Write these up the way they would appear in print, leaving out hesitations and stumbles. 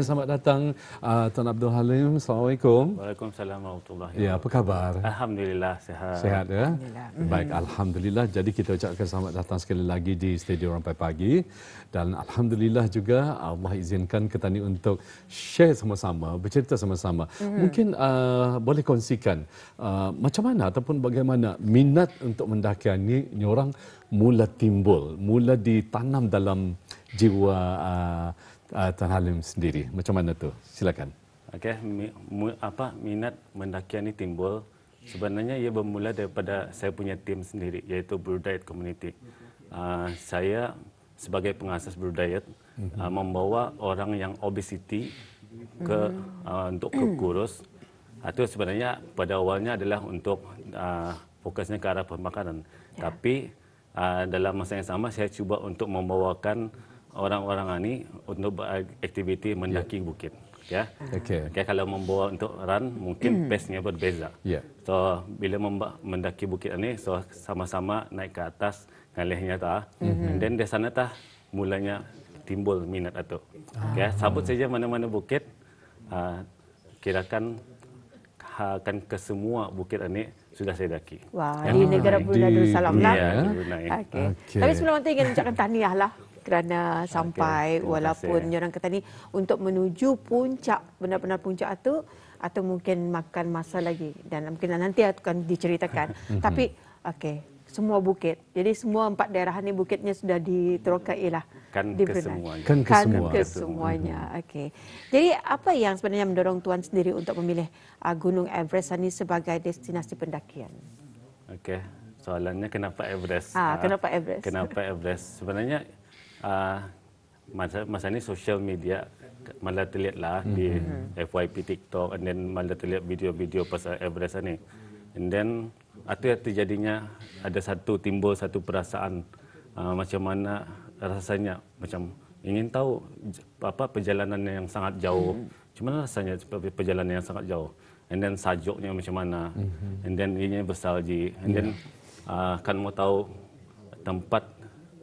Selamat datang Tuan Abdul Halim. Assalamualaikum. Waalaikumsalam warahmatullahi Ya, apa khabar? Alhamdulillah sihat. Sihat ya? Alhamdulillah. Baik, alhamdulillah. Jadi kita ucapkan selamat datang sekali lagi di Studio Rampai Pagi. Dan alhamdulillah juga Allah izinkan kita ni untuk share sama-sama, bercerita sama-sama. Mungkin boleh kongsikan macam mana ataupun bagaimana minat untuk mendakian ni orang mula timbul, mula ditanam dalam jiwa Tuan Halim sendiri. Macam mana tu? Silakan. Okey, minat mendakian ini timbul sebenarnya ia bermula daripada saya punya tim sendiri iaitu Blue Diet Community. Saya sebagai pengasas Blue Diet membawa orang yang obesity untuk ke kurus. Itu sebenarnya pada awalnya adalah untuk fokusnya ke arah pemakanan. Tapi dalam masa yang sama saya cuba untuk membawakan orang-orang ini untuk beraktiviti mendaki bukit. Ya. Okey. Okay, kalau membawa untuk run mungkin pace-nya berbeza. Yeah. So bila mendaki bukit ini so sama-sama naik ke atas ngalihnya ta. And then di sana tah mulanya timbul minat itu. Okay, sabut saja mana-mana bukit kirakan akan ke semua bukit ini sudah saya daki. Wah, di negara Brunei Darussalam lah. Ya, Brunei. Okay. Tapi sebelum itu ingin ucapkan tahniah lah kerana sampai walaupun orang kata ni untuk menuju puncak, benar-benar puncak itu atau mungkin makan masa lagi dan mungkin nanti akan diceritakan. Tapi okey, semua bukit. Jadi semua 4 daerah ni bukitnya sudah diterokai lah. Kan di ke Brunei. semuanya. Kan ke semua. Ke semuanya. Okey. Jadi apa yang sebenarnya mendorong tuan sendiri untuk memilih Gunung Everest ini sebagai destinasi pendakian? Okey. Soalannya kenapa Everest? Kenapa Everest? Kenapa Everest? Sebenarnya masa ni social media malah terlihatlah di FYP TikTok and then malah terlihat video-video pasal Everest ni. And then itu terjadinya ada timbul satu perasaan macam mana rasanya, macam ingin tahu perjalanan yang sangat jauh. Macam mana rasanya perjalanan yang sangat jauh. And then sajuknya macam mana. And then ini bersalji. And then kan mau tahu tempat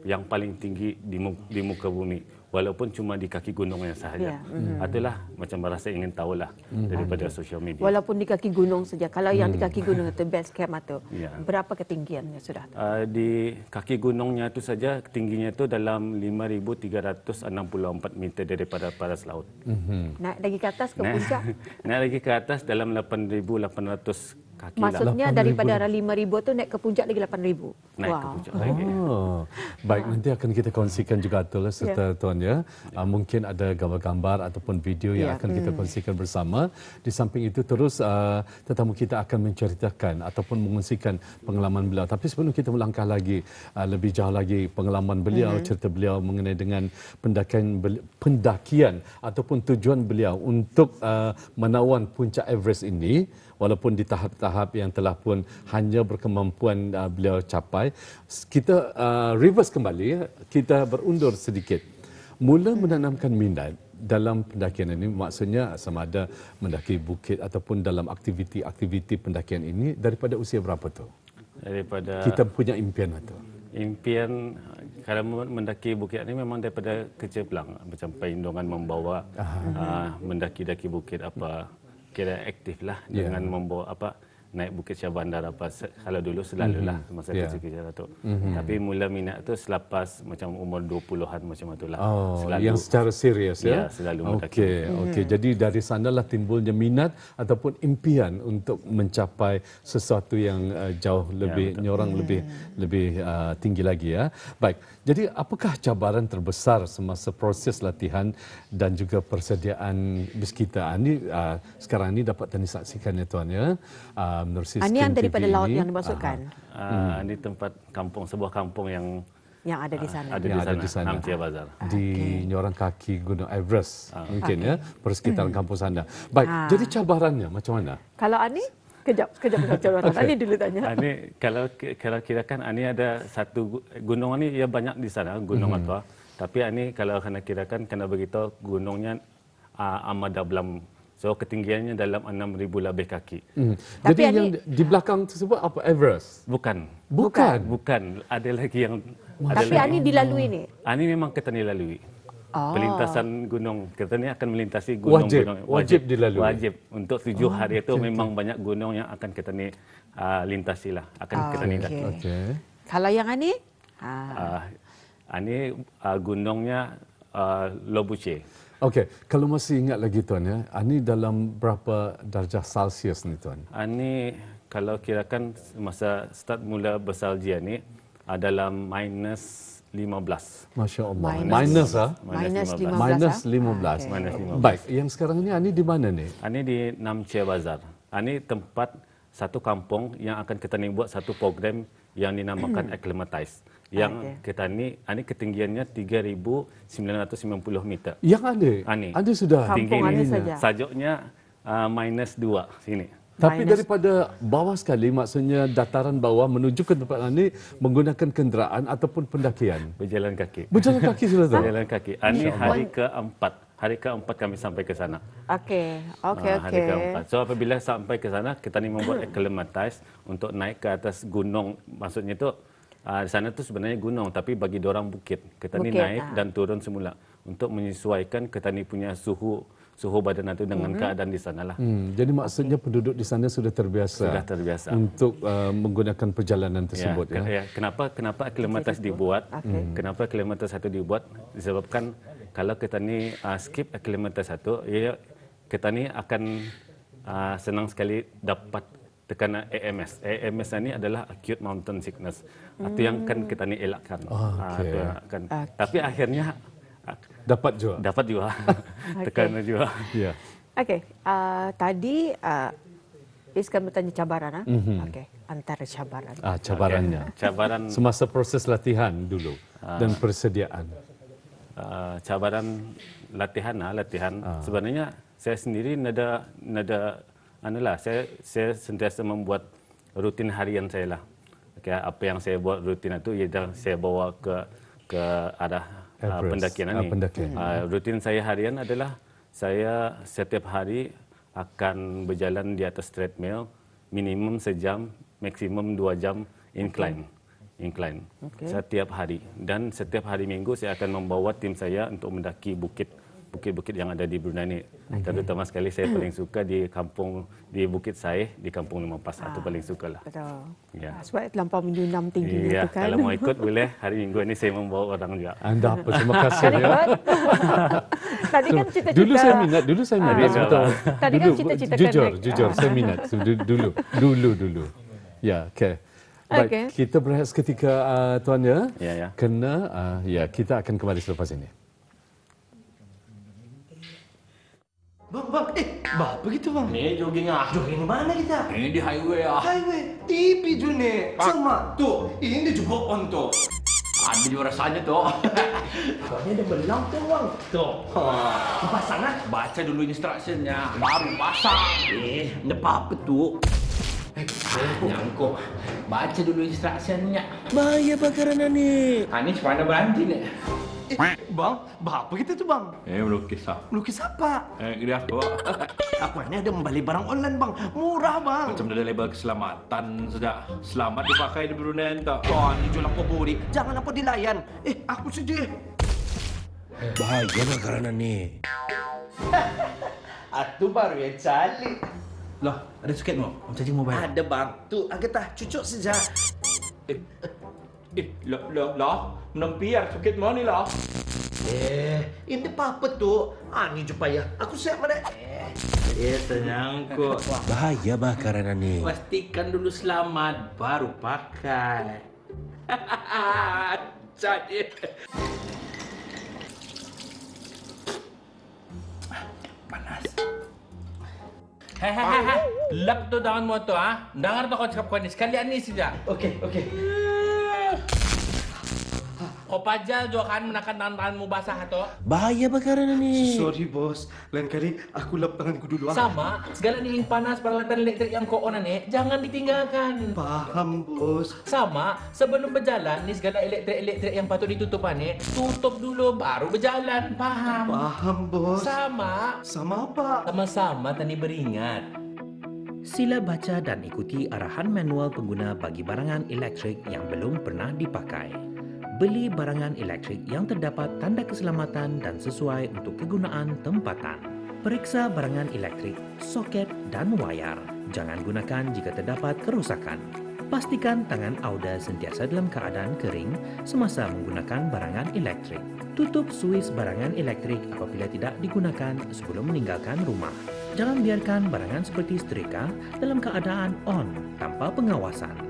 yang paling tinggi di muka bumi walaupun cuma di kaki gunungnya sahaja. Itulah macam rasa ingin tahulah daripada social media. Walaupun di kaki gunung saja. Kalau yang di kaki gunung itu base camp itu, berapa ketinggiannya sudah? Di kaki gunungnya itu saja tingginya itu dalam 5,364 meter daripada paras laut. Naik lagi ke atas ke puncak? Naik lagi ke atas dalam 8,800 kaki. Maksudnya lah. daripada 5,000 tu naik ke puncak lagi 8,000. Naik ke puncak lagi. Baik, nanti akan kita kongsikan juga Atul serta Tuan ya. Mungkin ada gambar-gambar ataupun video yang akan kita kongsikan bersama. Di samping itu terus tetamu kita akan menceritakan ataupun mengongsikan pengalaman beliau. Tapi sebelum kita melangkah lagi lebih jauh lagi pengalaman beliau, cerita beliau mengenai dengan pendakian ataupun tujuan beliau untuk menawan puncak Everest ini, walaupun di tahap-tahap yang telah pun hanya berkemampuan beliau capai, kita reverse kembali, kita berundur sedikit. Mula menanamkan minat dalam pendakian ini, maksudnya sama ada mendaki bukit ataupun dalam aktiviti-aktiviti pendakian ini daripada usia berapa tu? Daripada kita punya impian itu. Impian kalau mendaki bukit ini memang daripada kecil pelang, macam perlindungan membawa mendaki-daki bukit apa. Kira aktif lah dengan membawa naik Bukit Syah Bandar kalau dulu selalulah masa kecil-kecil tu. Tapi mula minat tu selepas macam umur 20-an macam itulah. Selalu, yang secara serius ya. Ya, selalu mendaki. Okey. Jadi dari sanalah timbulnya minat ataupun impian untuk mencapai sesuatu yang jauh lebih nyorang lebih tinggi lagi ya. Baik. Jadi apakah cabaran terbesar semasa proses latihan dan juga persediaan bus kita? Ini sekarang ini dapat disaksikan ya Tuan ya. Ini yang daripada laut yang dimasukkan. Ini tempat kampung, sebuah kampung yang ada di sana. Ada di sana. Hang Tia Bazar. Di nyorang kaki Gunung Everest mungkin ya, persekitaran kampung sana. Baik, jadi cabarannya macam mana? Kalau Ani Kejap cabaran. Ani dulu tanya. Ani kalau kirakan Ani ada satu gunung ni ya banyak di sana gunung apa. Tapi Ani kalau kena kirakan kena beritahu gunungnya Amadablam. So ketinggiannya dalam 6,000 lebih kaki. Jadi yang di belakang tersebut apa Everest? Bukan. Bukan. Ada lagi yang Tapi Ani dilalui ni. Ani memang kita lalui. Pelintasan gunung. Kita ni akan melintasi gunung-gunung. Wajib dilalui. Wajib. Untuk 7 hari itu memang banyak gunung yang akan kita ni lintasi lah. Akan kita ni daki. Okey. Kalau yang ini? Ini gunungnya Lobuche. Okey, kalau masih ingat lagi tuan ya, ini dalam berapa darjah Celsius ni tuan? Ini kalau kirakan masa start mula bersalji ni dalam minus 15. Masya Allah. Minus Minus -15. Minus 15. Okay. Minus 15. Baik, yang sekarang ni di mana ni? Ini di Namche Bazar. Ini tempat satu kampung yang akan kita ni buat satu program yang dinamakan Acclimatize. Yang kita ni ketinggiannya 3,990 meter. Yang ada? Ada sudah. Kampung ada saja. Sajuknya minus 2 sini. Tapi daripada bawah sekali, maksudnya dataran bawah menuju ke tempat ini menggunakan kenderaan ataupun pendakian? Berjalan kaki. Berjalan kaki sudah tahu? Berjalan kaki. Ini hari keempat. Hari keempat kami sampai ke sana. Okey. Hari keempat. So apabila sampai ke sana, kita ni membuat acclimatize untuk naik ke atas gunung. Maksudnya itu di sana tu sebenarnya gunung, tapi bagi dorang bukit. Kita ni naik dan turun semula untuk menyesuaikan kita ni punya suhu badan itu dengan keadaan di sana lah. Jadi maksudnya penduduk di sana sudah terbiasa. Untuk menggunakan perjalanan tersebut. Kenapa acclimatize dibuat? Kenapa acclimatize satu dibuat? Disebabkan kalau kita ni skip acclimatize satu, kita ni akan senang sekali dapat tekanan AMS. AMS ini adalah acute mountain sickness. Itu yang kan kita ni elakkan. Tapi akhirnya dapat juga. Tekanan juga. Ya. Okey. Tadi Iskan bertanya cabaran. Okey. Antara cabaran. Cabarannya. Cabaran semasa proses latihan dulu dan persediaan. Cabaran latihan. Sebenarnya saya sendiri saya sentiasa membuat rutin harian saya lah. Apa yang saya buat rutin itu saya bawa ke arah pendakian ini. Rutin saya harian adalah saya setiap hari akan berjalan di atas treadmill minimum sejam, maksimum 2 jam incline. Setiap hari, dan setiap hari Minggu saya akan membawa tim saya untuk mendaki bukit-bukit yang ada di Brunei ini. Terutama sekali saya paling suka di Bukit Saih, di Kampung Lemas. Itu paling suka lah. Betul. Ya. Sebab terlampau menyunam tingginya itu kan. Kalau mau ikut boleh, hari Minggu ini saya membawa orang juga. Anda apa? Terima kasih ya. Tadi kan cita-cita. Dulu saya minat. Tadi kan cita-cita. Jujur, saya minat. Dulu. Ya, okey. Baik, kita berehat seketika tuan ya. Kena kita akan kembali selepas ini. Bang, apa gitu bang? Ni jogging Jogging mana kita? Ini di highway Highway, TV je ni. Sama, tu, ini juga on tu. Ada juga rasanya tu. Ini ada belang tu bang. Tu, pasang lah. Baca dulu instructionnya, baru pasang. Apa tu? Nyangkuk. Baca dulu instructionnya. Bahaya bakaran ni. Ini sepana berhenti ni. Bang, apa kita tu bang? Melukis lah. Melukis apa? Dia aku. Apa ni ada membeli barang online bang? Murah bang. Macam ada label keselamatan sudah. Selamat dipakai di Brunei tak? Ni jual apa buri? Jangan apa dilayan. Aku saja. Bahaya bakaran ni. Itu baru yang calik. Loh, ada suket mau? Mau charging mobile? Ada bang. Tu, agak tak cucuk saja. Loh, menempiar suket mau ni lah. Ini apa tu? Ni je payah. Aku siap mana? Ternyangkut. Bahaya bakaran ni. Pastikan dulu selamat, baru pakai. Jadi. Panas. Hehehe. Lap tu tangan mo tu Dengar tu kau cakap kau ni. Sekalian ni saja. Okey. Kau pajal juga kan menakan tangan-tanganmu basah tu. Bahaya bakaran ni. Sorry bos. Lain kali aku lap tanganku dulu. Sama. Segala ni yang panas peralatan elektrik yang kau on ni jangan ditinggalkan. Paham bos. Sama. Sebelum berjalan ni segala elektrik yang patut ditutup ni tutup dulu baru berjalan. Paham? Paham bos. Sama. Sama apa? Sama-sama tani beringat. Sila baca dan ikuti arahan manual pengguna bagi barangan elektrik yang belum pernah dipakai. Beli barangan elektrik yang terdapat tanda keselamatan dan sesuai untuk kegunaan tempatan. Periksa barangan elektrik, soket dan wayar. Jangan gunakan jika terdapat kerosakan. Pastikan tangan Auda sentiasa dalam keadaan kering semasa menggunakan barangan elektrik. Tutup suis barangan elektrik apabila tidak digunakan sebelum meninggalkan rumah. Jangan biarkan barangan seperti setrika dalam keadaan on tanpa pengawasan.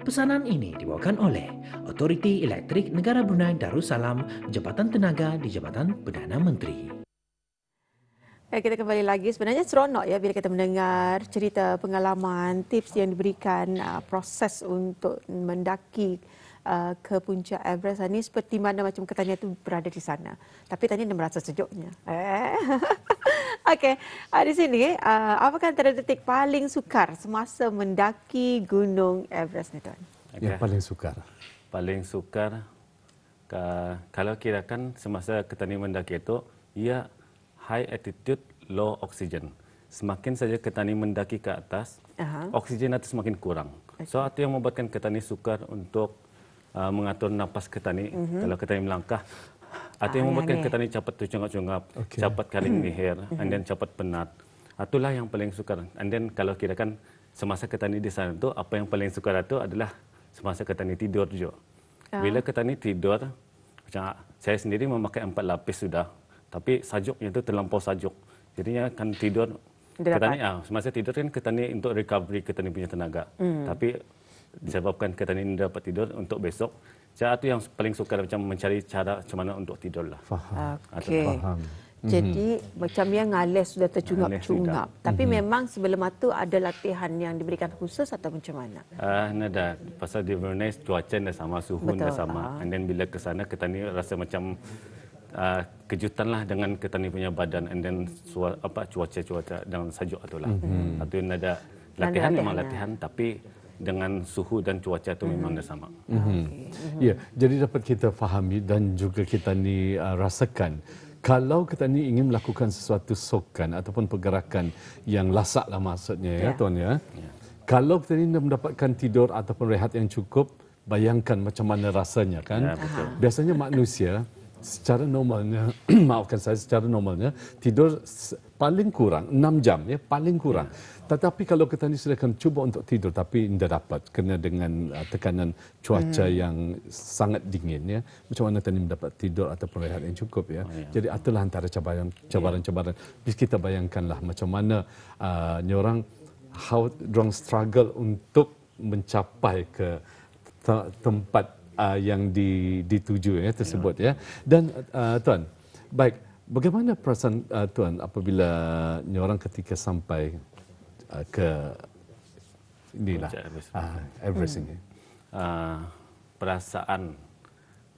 Pesanan ini dibawakan oleh Otoriti Elektrik Negara Brunei Darussalam, Jabatan Tenaga di Jabatan Perdana Menteri. Kita kembali lagi. Sebenarnya seronok ya bila kita mendengar cerita pengalaman, tips yang diberikan, proses untuk mendaki ke puncak Everest ini seperti mana macam Tania tu berada di sana. Tapi Tania dah merasa sejuknya. Okey, di sini apakah antara detik paling sukar semasa mendaki Gunung Everest ni tuan? Yang paling sukar. Paling sukar kalau kirakan semasa Tania mendaki itu, ia high altitude, low oxygen. Semakin saja Tania mendaki ke atas, oksigen itu semakin kurang. So itu yang membuatkan Tania sukar untuk mengatur napas Tania. Kalau Tania melangkah, itu yang membuatkan Tania cepat tercungap-cungap, cepat kering leher, and then cepat penat. Itulah yang paling sukar. And then kalau kirakan semasa Tania di sana itu, apa yang paling sukar itu adalah semasa Tania tidur juga. Bila Tania tidur, macam saya sendiri memakai 4 lapis sudah, tapi sajuknya itu terlampau sajuk. Jadinya kan tidur, semasa tidur kan Tania untuk recovery Tania punya tenaga. Tapi disebabkan Tania tidak dapat tidur untuk besok, cara itu yang paling sukar, macam mencari cara macam mana untuk tidur lah. Faham. Okey. Faham. Jadi macam yang ngalis sudah tercungap-cungap. Tapi memang sebelum itu ada latihan yang diberikan khusus atau macam mana? Nada. Pasal di Brunei cuaca dah sama, suhu dah sama. And then bila ke sana Tania rasa macam kejutan lah dengan Tania punya badan, and then cuaca dan sajuk itulah. Itu nada latihan memang latihan, tapi dengan suhu dan cuaca itu memang dah sama. Ya, jadi dapat kita fahami dan juga kita ni rasakan kalau kita ni ingin melakukan sesuatu sokan ataupun pergerakan yang lasak lah maksudnya ya tuan ya. Kalau kita ni mendapatkan tidur ataupun rehat yang cukup, bayangkan macam mana rasanya kan. Biasanya manusia secara normalnya, maafkan saya, secara normalnya tidur paling kurang 6 jam ya, paling kurang. Tetapi kalau kita ni silakan cuba untuk tidur tapi tidak dapat kerana dengan tekanan cuaca yang sangat dingin ya. Macam mana tadi mendapat tidur ataupun rehat yang cukup ya. Jadi itulah antara cabaran-cabaran. Bisa kita bayangkanlah macam mana orang how dorang struggle untuk mencapai ke tempat yang dituju ya tersebut ya. Dan tuan, baik, bagaimana perasaan tuan apabila orang ketika sampai ke inilah Everest ini? Perasaan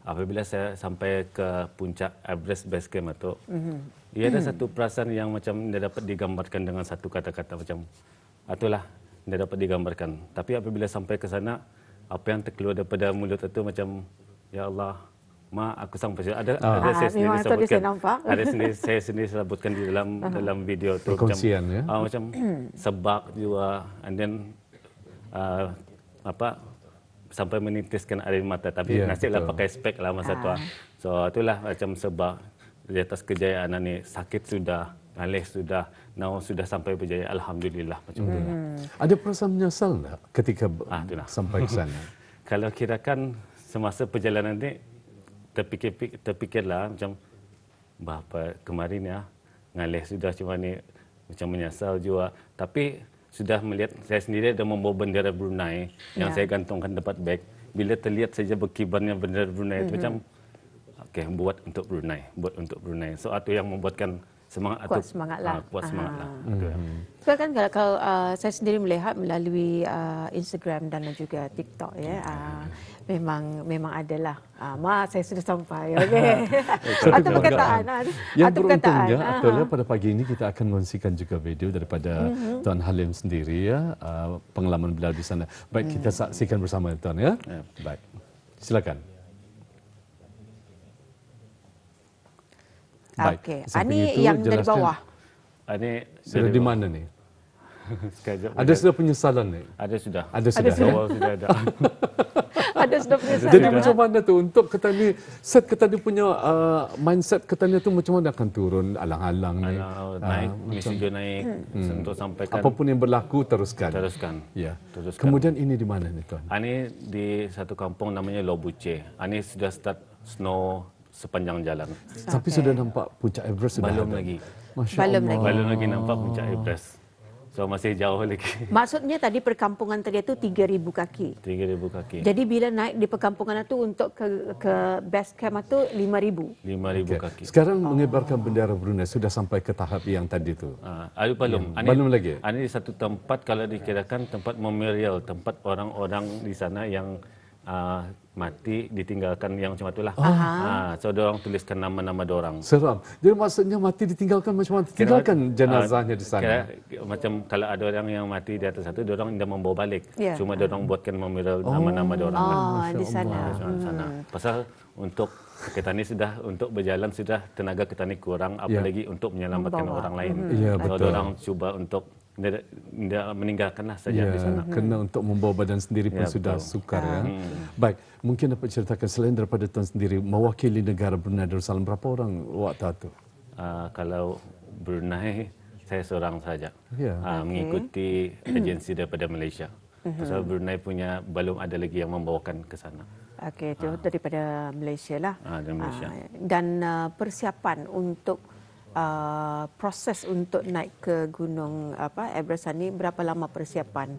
apabila saya sampai ke puncak Everest Base Camp itu, ia ada satu perasaan yang macam tidak dapat digambarkan dengan satu kata-kata, macam itulah tidak dapat digambarkan. Tapi apabila sampai ke sana, apa yang terkeluar daripada mulut itu macam, ya Allah, aku sampai ada saya sendiri sebutkan, saya sendiri sebutkan di dalam video tu macam sebab juga, and then sampai menitiskan air mata, tapi nasiblah pakai spek lah masa tu. So itulah macam sebab di atas kejayaan ini, sakit sudah, ngalih sudah, now sudah sampai berjaya, alhamdulillah macam tu. Ada perasaan menyesal tak ketika sampai ke sana? Kalau kirakan semasa perjalanan ini terfikirlah macam bapa kemarin ya ngalih sudah cuma ni, macam menyesal juga. Tapi sudah melihat, saya sendiri ada membawa bendera Brunei yang saya gantungkan dekat beg. Bila terlihat saja berkibarnya bendera Brunei itu macam buat untuk Brunei. So itu yang membuatkan kuat semangat lah. So kan kalau saya sendiri melihat melalui Instagram dan juga TikTok ya, memang adalah saya sudah sampai. Atau perkataan. Yang beruntungnya aktualnya pada pagi ini kita akan kongsikan juga video daripada Tuan Halim sendiri ya, pengalaman beliau di sana. Baik, kita saksikan bersama Tuan ya. Baik. Silakan. Okey, ini yang dari bawah. Ini dari mana ni? Sekejap. Ada sudah penyesalan ni? Ada sudah. Ada sudah. Awal sudah ada. Ada sudah penyesalan. Jadi macam mana tu untuk Ketani set Ketani punya mindset Ketani tu macam mana akan turun alang-alang ni? Naik, misi juga naik untuk sampaikan. Apapun yang berlaku teruskan. Ya. Teruskan. Kemudian ini di mana ni tuan? Ini di satu kampung namanya Lobuche. Ini sudah start snow sepanjang jalan. Tapi sudah nampak puncak Everest sudah Belum ada. lagi. Masya Belum Allah. lagi. Belum lagi nampak puncak Everest. So masih jauh lagi. Maksudnya tadi perkampungan tadi itu 3,000 kaki. 3,000 kaki. Jadi bila naik di perkampungan itu untuk ke base camp itu 5,000. 5,000 kaki. Sekarang mengibarkan bendera Brunei sudah sampai ke tahap yang tadi tu. Ada belum. Belum lagi? Ini di satu tempat kalau dikirakan tempat memorial, tempat orang-orang di sana yang mati ditinggalkan yang macam itulah. So orang tuliskan nama-nama orang. Seram. Jadi maksudnya mati ditinggalkan macam mana? Tinggalkan jenazahnya di sana. Macam kalau ada orang yang mati di atas satu, orang tidak membawa balik. Ya. Cuma orang buatkan memorial nama-nama orang. Di sana. Sana. Pasal untuk kita ni sudah untuk berjalan sudah tenaga kita ni kurang, apalagi untuk menyelamatkan orang lain. Ya, Kalau betul. orang cuba untuk tidak meninggalkanlah saja di sana. Kena untuk membawa badan sendiri pun Ya, sudah betul. sukar ya. Baik, mungkin dapat ceritakan selain daripada tuan sendiri mewakili negara Brunei Darussalam berapa orang waktu itu? Kalau Brunei saya seorang saja. Ya. Mengikuti agensi daripada Malaysia. Pasal Brunei punya belum ada lagi yang membawakan ke sana. Okey, itu daripada Malaysia lah. Dari Malaysia. Dan persiapan untuk proses untuk naik ke gunung Everest ni berapa lama persiapan?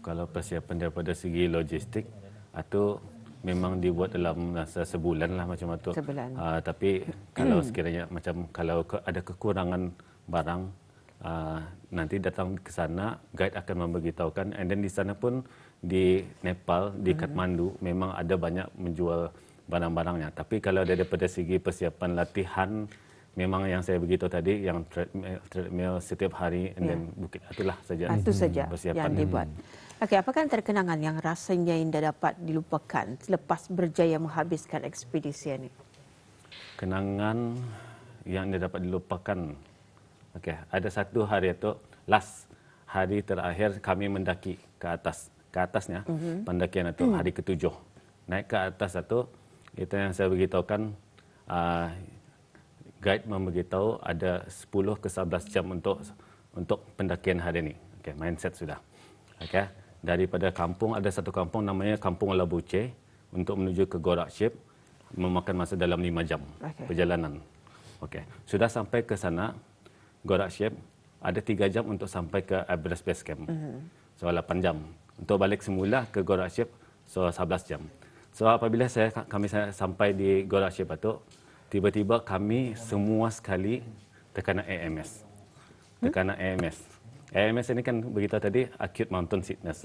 Kalau persiapan daripada segi logistik itu memang dibuat dalam masa sebulan lah macam itu. Sebulan. Tapi kalau sekiranya macam kalau ada kekurangan barang nanti datang ke sana guide akan memberitahukan, and then di sana pun di Nepal di Kathmandu memang ada banyak menjual barang-barangnya. Tapi kalau daripada segi persiapan latihan memang yang saya beritahu tadi yang treadmill setiap hari and then bukit itulah saja. Itu saja persiapan yang dibuat. Okey, apakah antara kenangan yang rasanya tidak dapat dilupakan selepas berjaya menghabiskan ekspedisi ini? Kenangan yang tidak dapat dilupakan. Okey, ada satu hari itu last hari terakhir kami mendaki ke atas. Ke atasnya pendakian itu hari ke-7. Naik ke atas itu itu yang saya beritahukan guide memberitahu ada 10 ke 11 jam untuk pendakian hari ini. Okey, mindset sudah. Okey, daripada kampung ada satu kampung namanya Kampung Lobuche untuk menuju ke Gorak Ship memakan masa dalam 5 jam perjalanan. Okey, sudah sampai ke sana Gorak Ship ada 3 jam untuk sampai ke Everest Base Camp. So 8 jam. Untuk balik semula ke Gorak Ship so 11 jam. So apabila kami sampai di Gorak Ship itu tiba-tiba kami semua sekali terkena AMS. Terkena AMS. AMS ini kan beritahu tadi acute mountain sickness.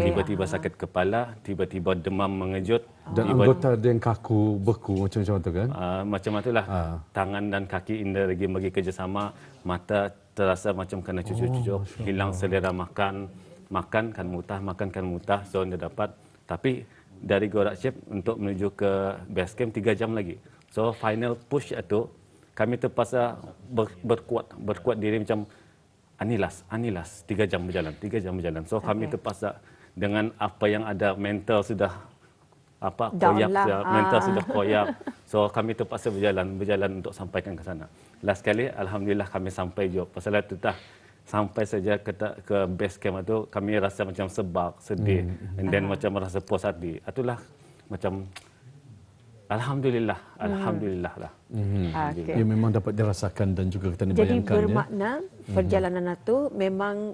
Tiba-tiba sakit kepala, tiba-tiba demam mengejut. Dan anggota ada yang kaku, beku macam-macam tu kan? Macam itulah. Tangan dan kaki indah lagi bagi kerjasama. Mata terasa macam kena cucuk-cucuk. Hilang selera makan. Makan kan mutah. So dia dapat. Tapi dari Gorak Ship untuk menuju ke base camp 3 jam lagi. So final push itu kami terpaksa berkuat diri macam anilas 3 jam berjalan. So kami terpaksa dengan apa yang ada mental sudah koyak lah. Mental sudah koyak. So kami terpaksa berjalan untuk sampaikan ke sana. Last kali alhamdulillah kami sampai juga. Pasal itu sampai saja ke base camp itu kami rasa macam sebab sedih and then macam rasa puas hati. Itulah macam Alhamdulillah lah. Okay. Ya memang dapat dirasakan dan juga kita Jadi bayangkan bermakna perjalanan itu memang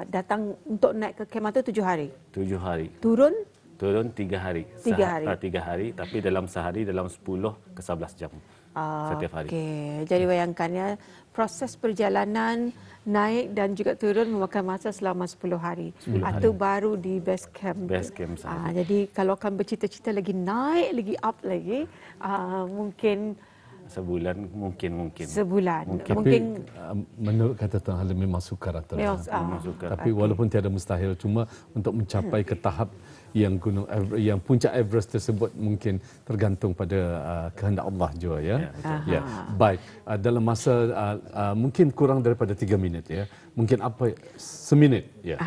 datang untuk naik ke kemah itu 7 hari. 7 hari. Turun 3 hari. 3 hari. 3 hari tapi dalam sehari dalam 10 ke 11 jam. Setiap hari. Okey. Jadi bayangkannya proses perjalanan naik dan juga turun memakan masa selama 10 hari. Itu baru di base camp. Base camp sahaja. Jadi kalau akan bercita-cita lagi naik lagi up lagi mungkin sebulan mungkin. Sebulan. Tapi Mungkin menurut kata Tuan Halim memang sukar atau memang Masukkan. tapi walaupun tiada mustahil, cuma untuk mencapai ke tahap yang puncak Everest tersebut mungkin tergantung pada kehendak Allah juga ya. Ya. Baik, dalam masa mungkin kurang daripada 3 minit ya. Mungkin apa seminit ya.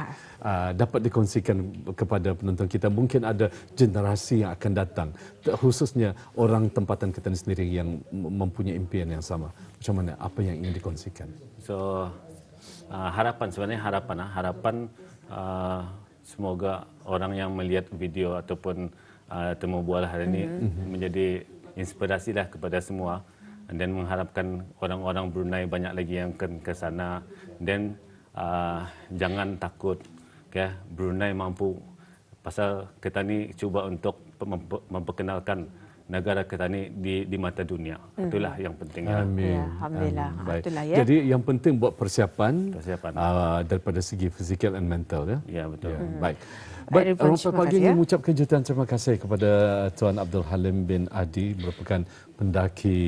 Dapat dikongsikan kepada penonton kita, mungkin ada generasi yang akan datang, khususnya orang tempatan kita sendiri yang mempunyai impian yang sama. Macam mana, apa yang ingin dikongsikan? So harapan sebenarnya harapan semoga orang yang melihat video ataupun temu bual hari ini menjadi inspirasi lah kepada semua, dan mengharapkan orang-orang Brunei banyak lagi yang akan ke sana, dan jangan takut. Okay, Brunei mampu, pasal kita ni cuba untuk memperkenalkan negara kita ni di mata dunia. Itulah yang penting. Amin. Ya, alhamdulillah. Baik. Itulah ya. Jadi yang penting buat persiapan. Persiapan. Daripada segi fizikal and mental ya. Ya, betul. Ya, baik. Baik, Baik, Irfan, Rompai terima Pagi kasih, ini ya. mengucapkan jutaan terima kasih kepada Tuan Abdul Halim bin Adi, merupakan pendaki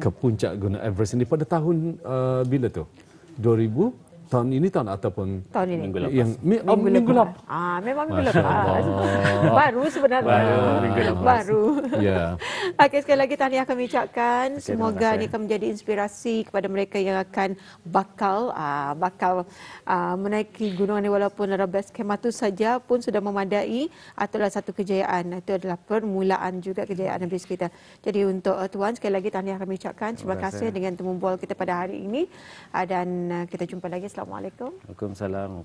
ke puncak Gunung Everest ini pada tahun bila tu? 2000? Tahun ini ataupun Tahun ini. Minggu lepas. yang minggu lepas. Memang minggu Masya lepas. Allah. Baru sebenarnya. minggu lepas. Baru. Ya. Okey, sekali lagi tahniah kami ucapkan. Okey, Semoga terima kasih. ini akan menjadi inspirasi kepada mereka yang akan bakal menaiki gunung ini, walaupun ada base camp itu saja pun sudah memadai, adalah satu kejayaan. Itu adalah permulaan juga kejayaan habis kita. Jadi untuk Tuan, sekali lagi tahniah kami ucapkan. Terima kasih dengan temu bual kita pada hari ini. Dan kita jumpa lagi. Assalamualaikum. Waalaikumsalam.